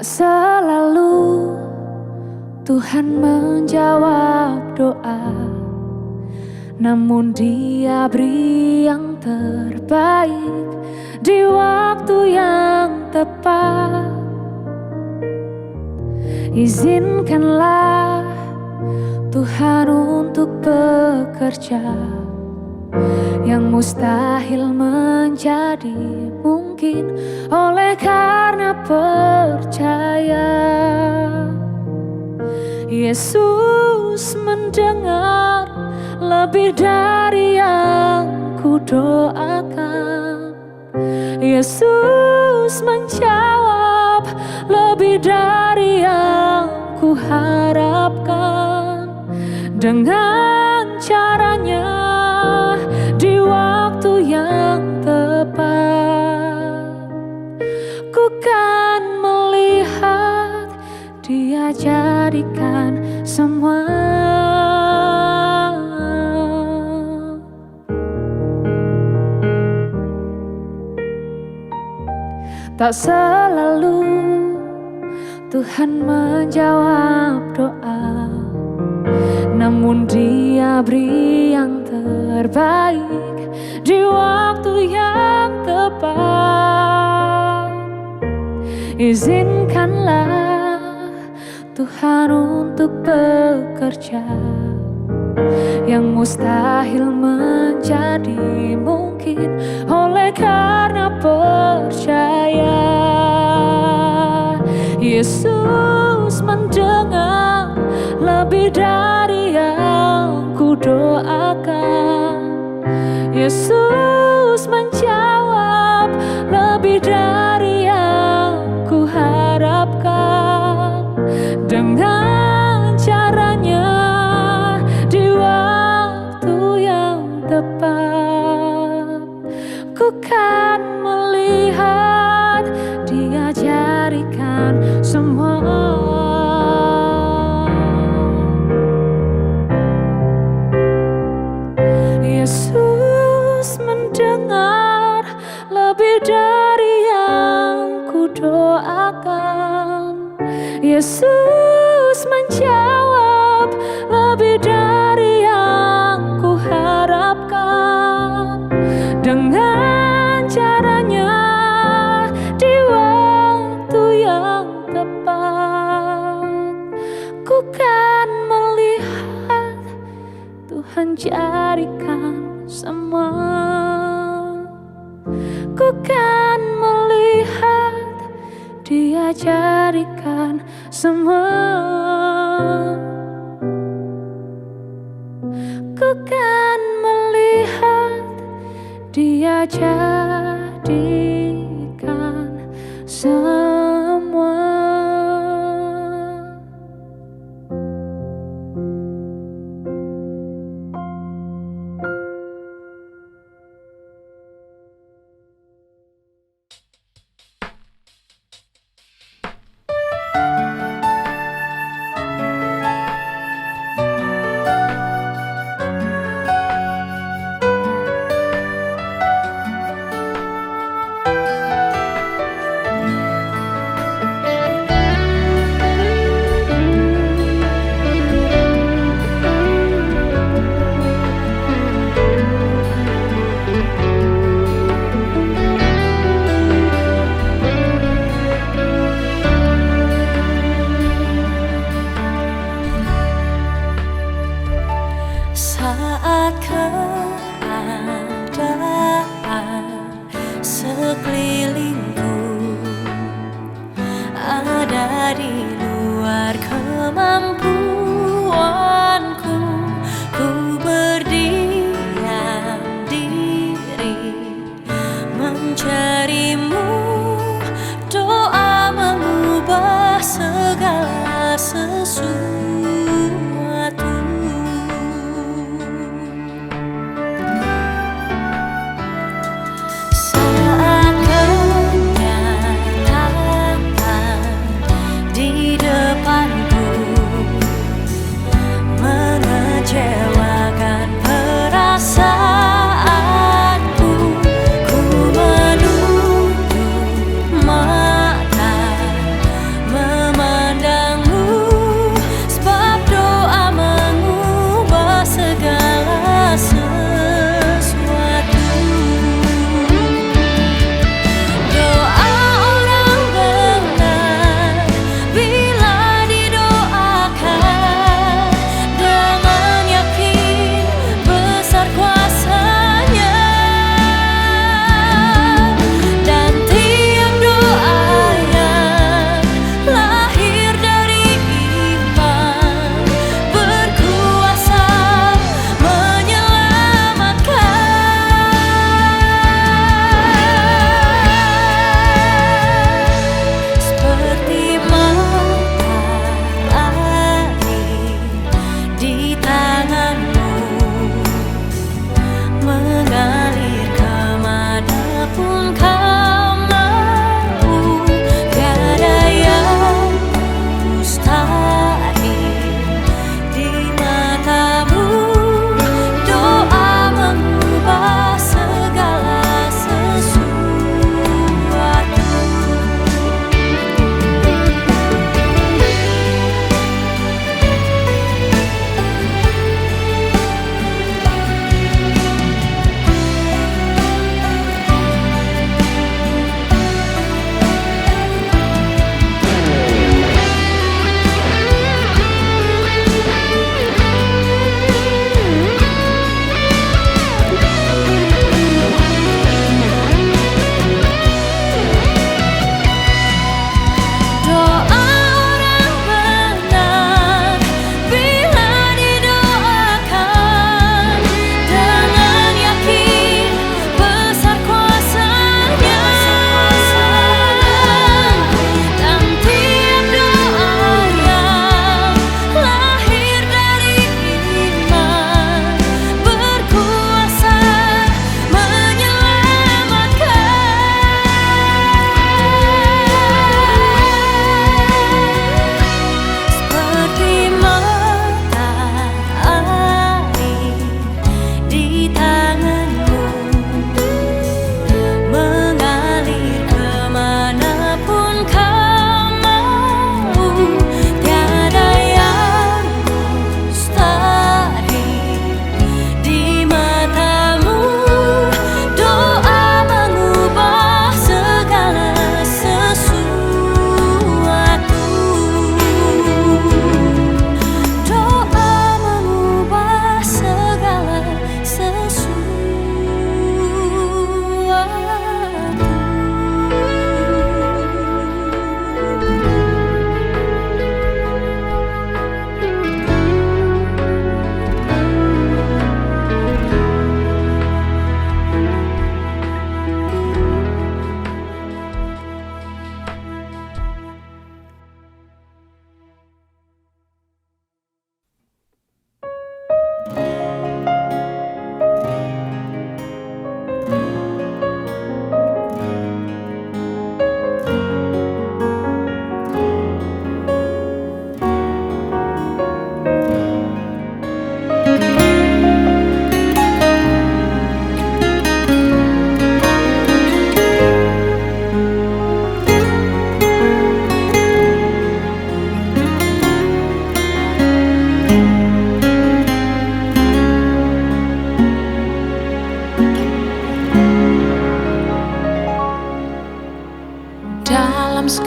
Tak selalu Tuhan menjawab doa, namun Dia beri yang terbaik di waktu yang tepat. Izinkanlah Tuhan untuk bekerja, yang mustahil menjadi mungkin oleh karena percaya. Yesus mendengar lebih dari yang kudoakan. Yesus menjawab lebih dari yang kuharapkan. Dengan caranya di waktu yang tepat, ku kan melihat Dia jadikan semua. Tak selalu Tuhan menjawab doa, namun Dia beri yang terbaik di waktu yang tepat. Izinkanlah Tuhan untuk bekerja, yang mustahil menjadi mungkin oleh karena percaya. Yesus mendengar lebih dari yang kudoakan. Yesus menjawab lebih dari yang kuharapkan. Dengan caranya di waktu yang tepat, ku kan melihat Dia jadikan semua. Yesus mendengar lebih dari yang kudoakan. Yesus menjawab lebih dari yang kuharapkan. Dengan caranya di waktu yang tepat, ku kan melihat Tuhan jadikan semua. Ku kan melihat Dia jadikan semua. Ku kan melihat Dia jadikan semua.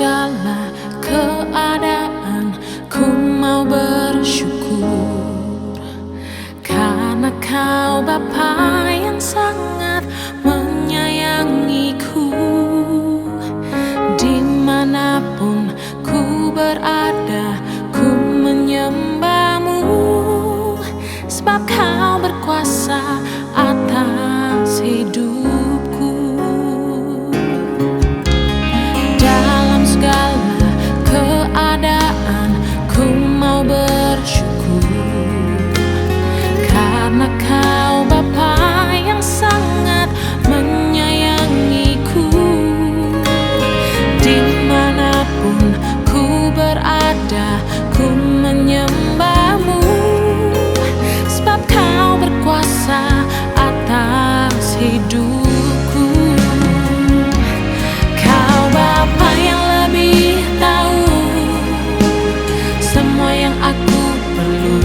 segala keadaan ku mau bersyukur, karena Kau Bapa yang sangat menyayangiku. Dimanapun ku berada, ku menyembah-Mu, sebab Kau berkuasa atas hidupku. Dalam segala keadaan ku mau bersyukur, karena Kau Bapa yang sangat menyayangiku. Dimanapun ku berada, ku menyembah-Mu, sebab Kau berkuasa atas hidupku. Kau Bapa yang lebih tahu semua yang aku perlu,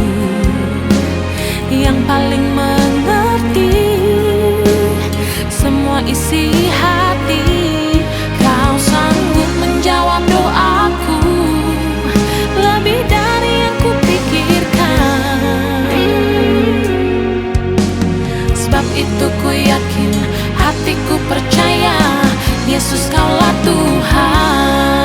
yang paling mengerti semua isi hati. Kau sanggup menjawab doaku lebih dari yang kupikirkan. Sebab itu ku yakin, hatiku percaya, Yesus Kaulah Tuhan.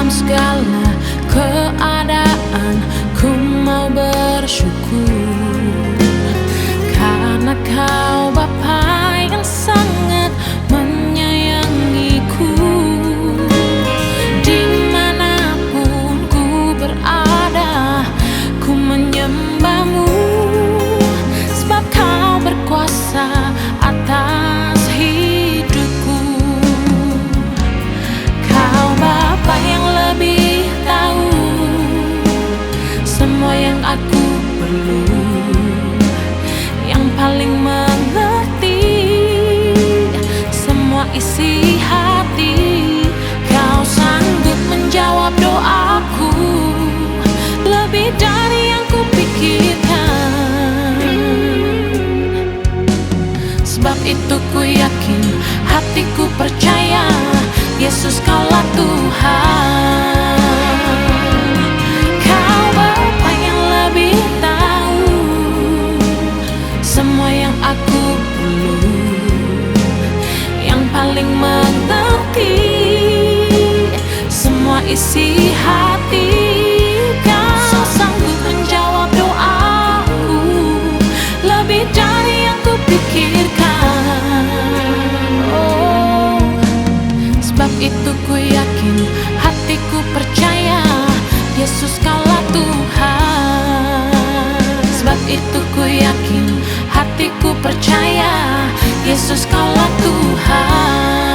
Segala keadaan ku mau bersyukur, karena Kau Bapa yang sangat menyayangiku. Dimanapun ku berada, ku menyembah-Mu, sebab Kau berkuasa atas hidupku. Kau Bapa yang lebih tahu semua yang aku perlu, yang paling mengerti semua isi hati. Kau sanggup menjawab doaku lebih dari yang kupikirkan. Sebab itu ku yakin, hatiku percaya, Yesus Kaulah Tuhan. Kau Bapa yang lebih tahu semua yang aku perlu, yang paling mengerti semua isi hati. Kau sanggup menjawab doaku lebih dari yang kupikirkan. Sebab itu ku yakin, hatiku percaya, Yesus Kaulah Tuhan. Sebab itu ku yakin, hatiku percaya, Yesus Kaulah Tuhan.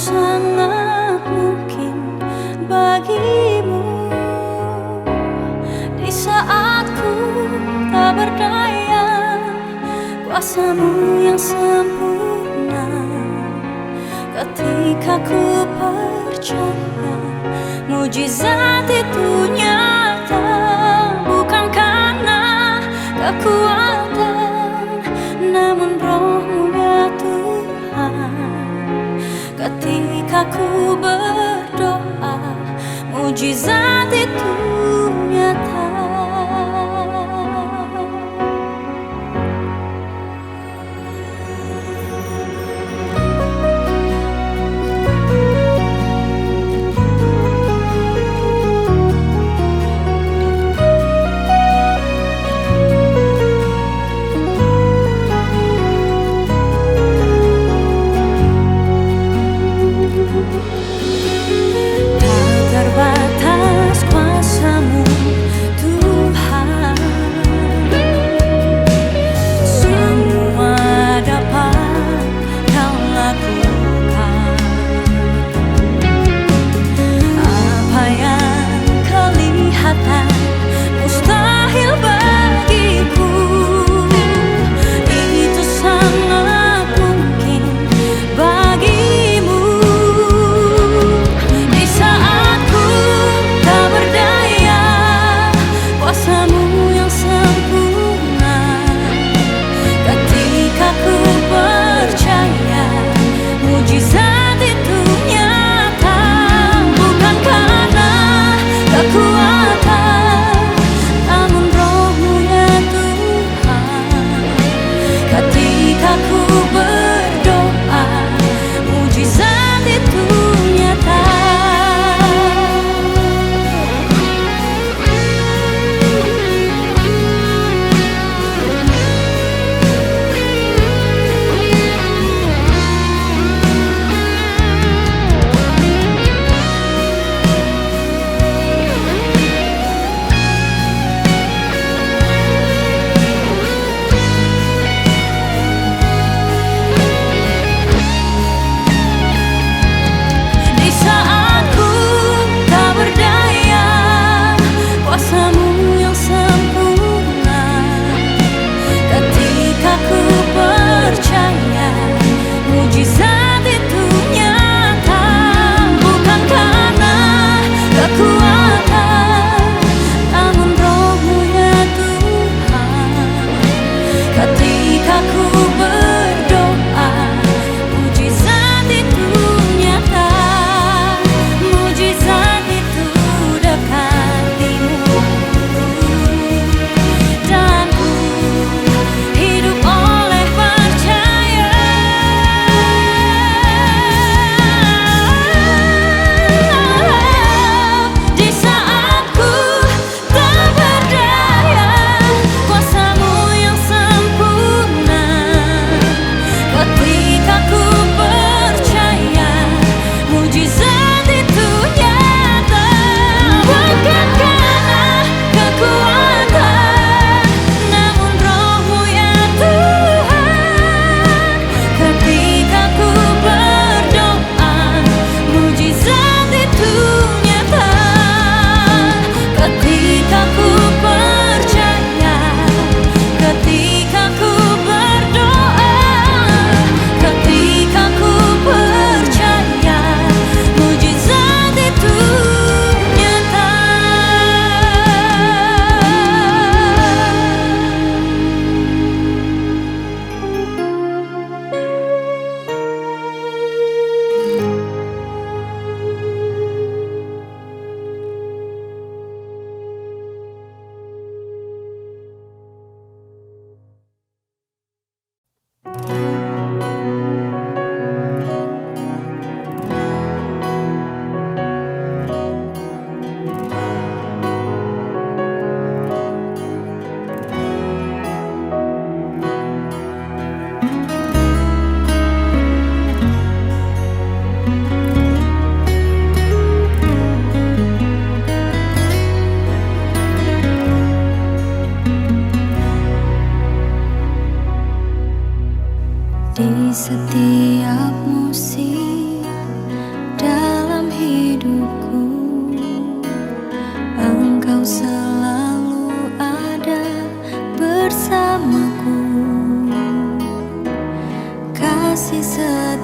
sangat mungkin bagimu. Di saat ku tak berdaya, kuasamu yang sempurna. Ketika ku percaya mujizat itu nyata, bukan karena kekuatan, namun roh-Mu ya Tuhan. Ketika ku berdoa, mujizat itu nyata. Terbatas kuasa-Mu Tuhan, semua dapat Kau lakukan. Apa yang kelihatan mustahil bagiku, itu sangat mungkin bagimu. Di saat ku tak berdaya, kuasa-Mu yang sempurna. Ketika ku percaya, mujizat itu nyata, bukan karena kekuatan, namun roh-Mu ya Tuhan. Ketika ku berdoa, mujizat itu nyata. Di saat ku tak berdaya, kuasa-Mu yang sempurna. Ketika ku percaya, mujizat itu nyata, bukan karena kekuatan, namun roh-Mu ya Tuhan. Ketika ku berdoa, mujizat itu nyata, mujizat itu dekatimu, dan ku hidup oleh percaya. Di saat ku tak berdaya, kuasa-Mu yang sempurna. Ketika ku percaya, mujizat itu nyata, bukan karena kekuatan, namun roh-Mu ya Tuhan. Ketika ku berdoa, mujizat itu nyata. Ketika ku percaya, ketika ku berdoa, ketika ku percaya, mujizat itu nyata. Di setiap musim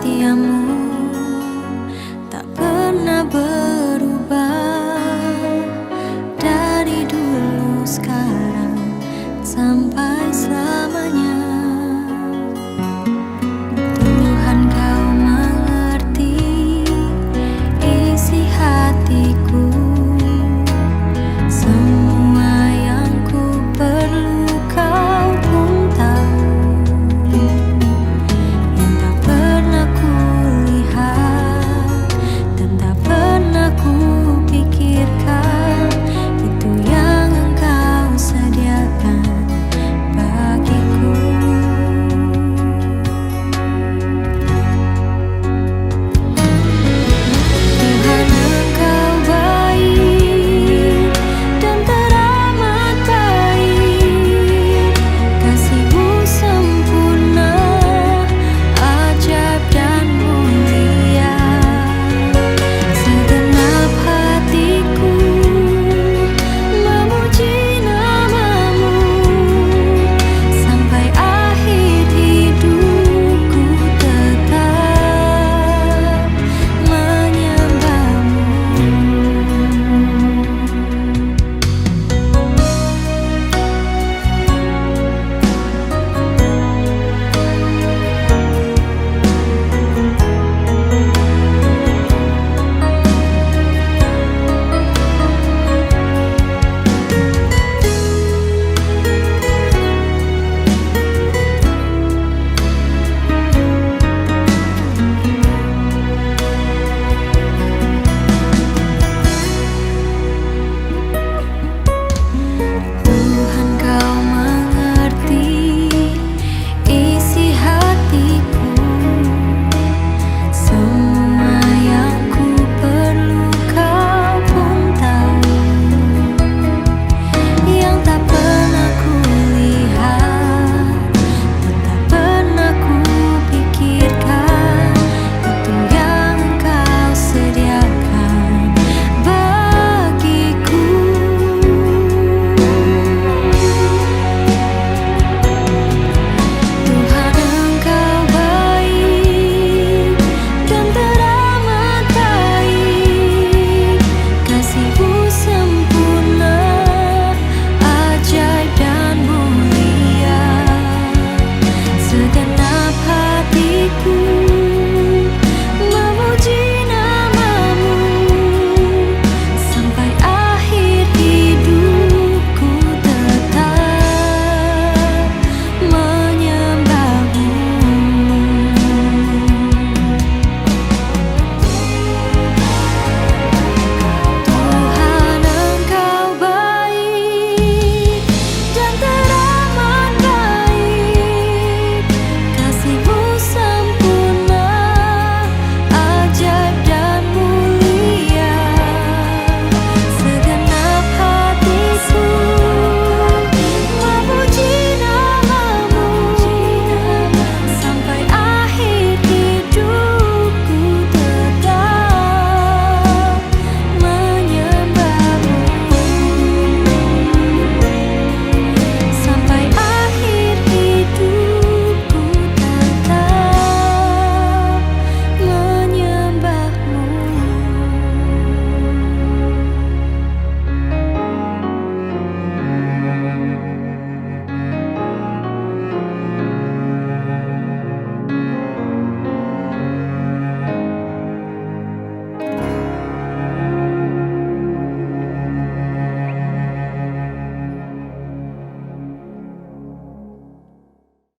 setiamu.